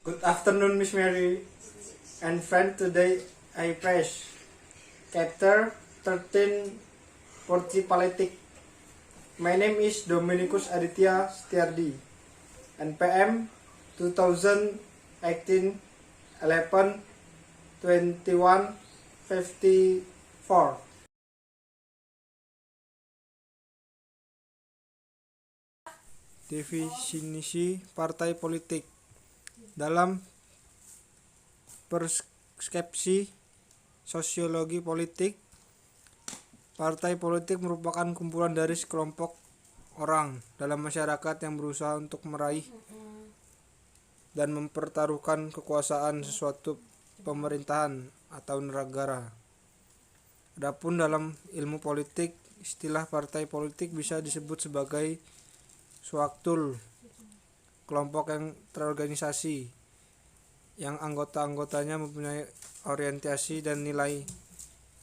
Good afternoon, Miss Mary and friend. Today I preach chapter 13, Politics. My name is Dominicus Aditya Setiardi, NPM 2018 11 21 54. Definisi partai politik. Dalam persepsi sosiologi politik, partai politik merupakan kumpulan dari sekelompok orang dalam masyarakat yang berusaha untuk meraih dan mempertaruhkan kekuasaan sesuatu pemerintahan atau negara. Adapun dalam ilmu politik, istilah partai politik bisa disebut sebagai suatu kelompok yang terorganisasi yang anggota-anggotanya mempunyai orientasi dan nilai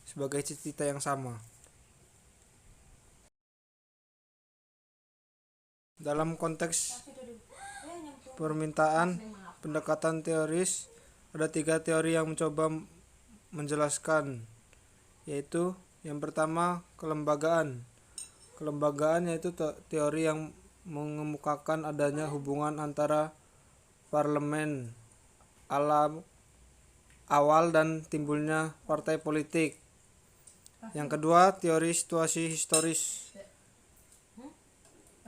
sebagai cita-cita yang sama. Dalam konteks permintaan pendekatan teoris, ada 3 teori yang mencoba menjelaskan, yaitu yang pertama kelembagaan. Kelembagaan yaitu teori yang mengemukakan adanya hubungan antara parlemen awal dan timbulnya partai politik. Yang kedua, teori situasi historis.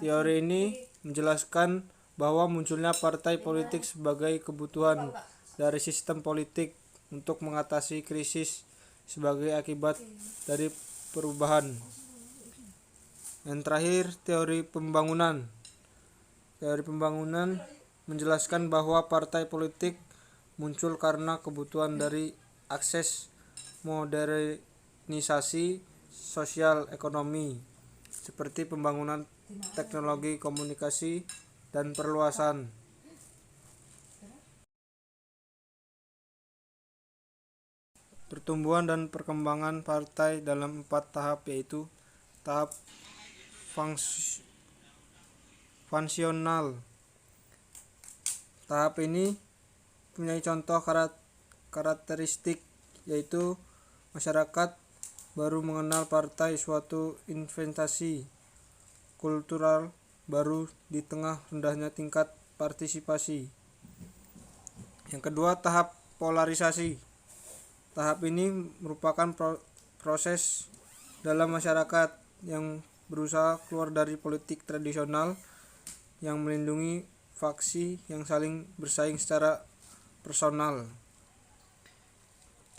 Teori ini menjelaskan bahwa munculnya partai politik sebagai kebutuhan dari sistem politik untuk mengatasi krisis sebagai akibat dari perubahan. Yang terakhir, teori pembangunan. Teori pembangunan menjelaskan bahwa partai politik muncul karena kebutuhan dari akses modernisasi sosial ekonomi seperti pembangunan teknologi komunikasi dan perluasan. Pertumbuhan dan perkembangan partai dalam 4 tahap, yaitu tahap fungsional. Tahap ini punya contoh karakteristik, yaitu masyarakat baru mengenal partai, suatu investasi kultural baru di tengah rendahnya tingkat partisipasi. Yang kedua, tahap polarisasi. Tahap ini merupakan proses dalam masyarakat yang berusaha keluar dari politik tradisional yang melindungi faksi yang saling bersaing secara personal.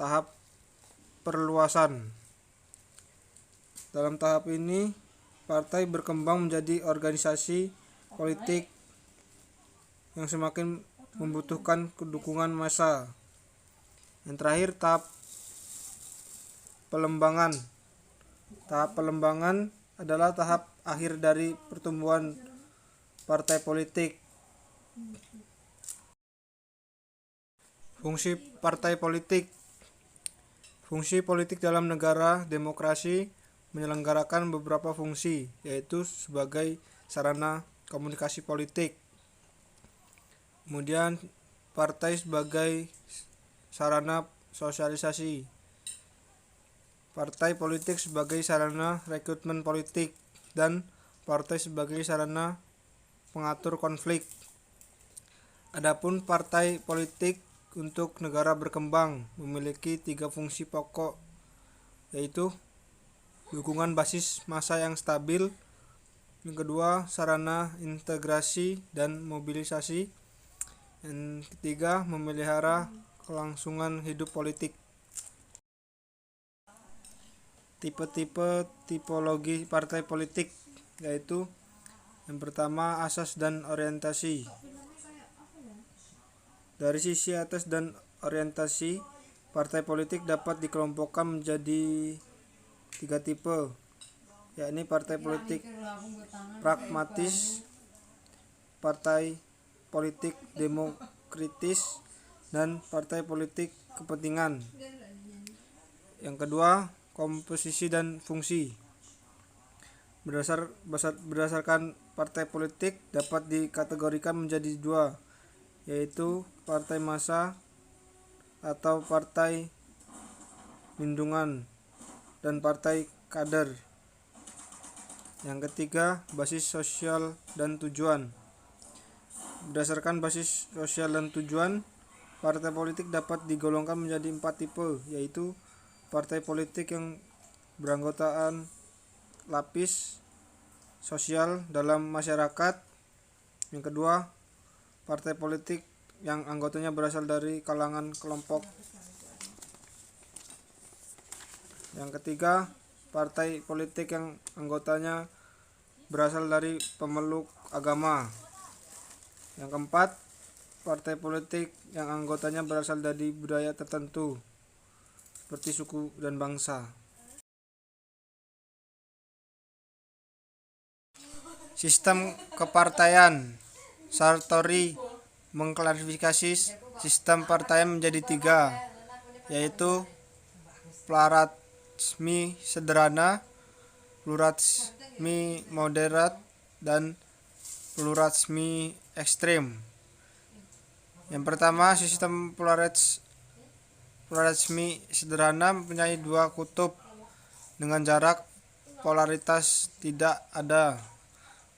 Tahap perluasan. Dalam tahap ini, partai berkembang menjadi organisasi politik yang semakin membutuhkan dukungan massa. Yang terakhir, tahap pelembangan. Tahap pelembangan adalah tahap akhir dari pertumbuhan partai politik. Fungsi partai politik. Fungsi politik dalam negara demokrasi menyelenggarakan beberapa fungsi, yaitu sebagai sarana komunikasi politik. Kemudian partai sebagai sarana sosialisasi. Partai politik sebagai sarana rekrutmen politik, dan partai sebagai sarana pengatur konflik. Adapun partai politik untuk negara berkembang memiliki 3 fungsi pokok, yaitu dukungan basis massa yang stabil. Yang kedua, sarana integrasi dan mobilisasi. Yang ketiga, memelihara kelangsungan hidup politik. Tipologi partai politik, yaitu yang pertama, asas dan orientasi. Dari sisi asas dan orientasi, partai politik dapat dikelompokkan menjadi 3 tipe, yakni partai politik pragmatis, partai politik demokratis, dan partai politik kepentingan. Yang kedua, komposisi dan fungsi. Berdasarkan partai politik dapat dikategorikan menjadi 2, yaitu partai massa atau partai lindungan dan partai kader. Yang ketiga, basis sosial dan tujuan. Berdasarkan basis sosial dan tujuan, partai politik dapat digolongkan menjadi 4 tipe, yaitu partai politik yang beranggotaan lapis sosial dalam masyarakat. Yang kedua, partai politik yang anggotanya berasal dari kalangan kelompok. Yang ketiga, partai politik yang anggotanya berasal dari pemeluk agama. Yang keempat, partai politik yang anggotanya berasal dari budaya tertentu seperti suku dan bangsa. Sistem kepartaian. Sartori mengklarifikasi sistem partai menjadi 3, yaitu pluralisme sederhana, pluralisme moderat, dan pluralisme ekstrem. Yang pertama, sistem pluralisme sederhana mempunyai 2 kutub dengan jarak polaritas tidak ada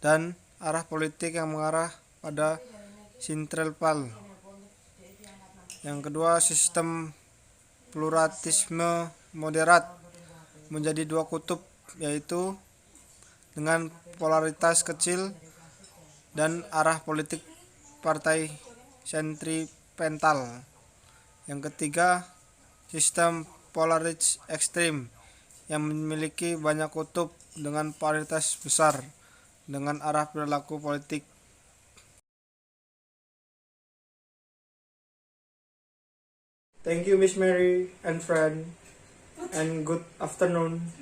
dan arah politik yang mengarah pada sentral. Yang kedua, sistem pluralisme moderat menjadi 2 kutub, yaitu dengan polaritas kecil dan arah politik partai sentripetal. Yang ketiga, sistem polaris ekstrem yang memiliki banyak kutub dengan polaritas besar dengan arah perilaku politik. Thank you, Miss Mary and friend, and good afternoon.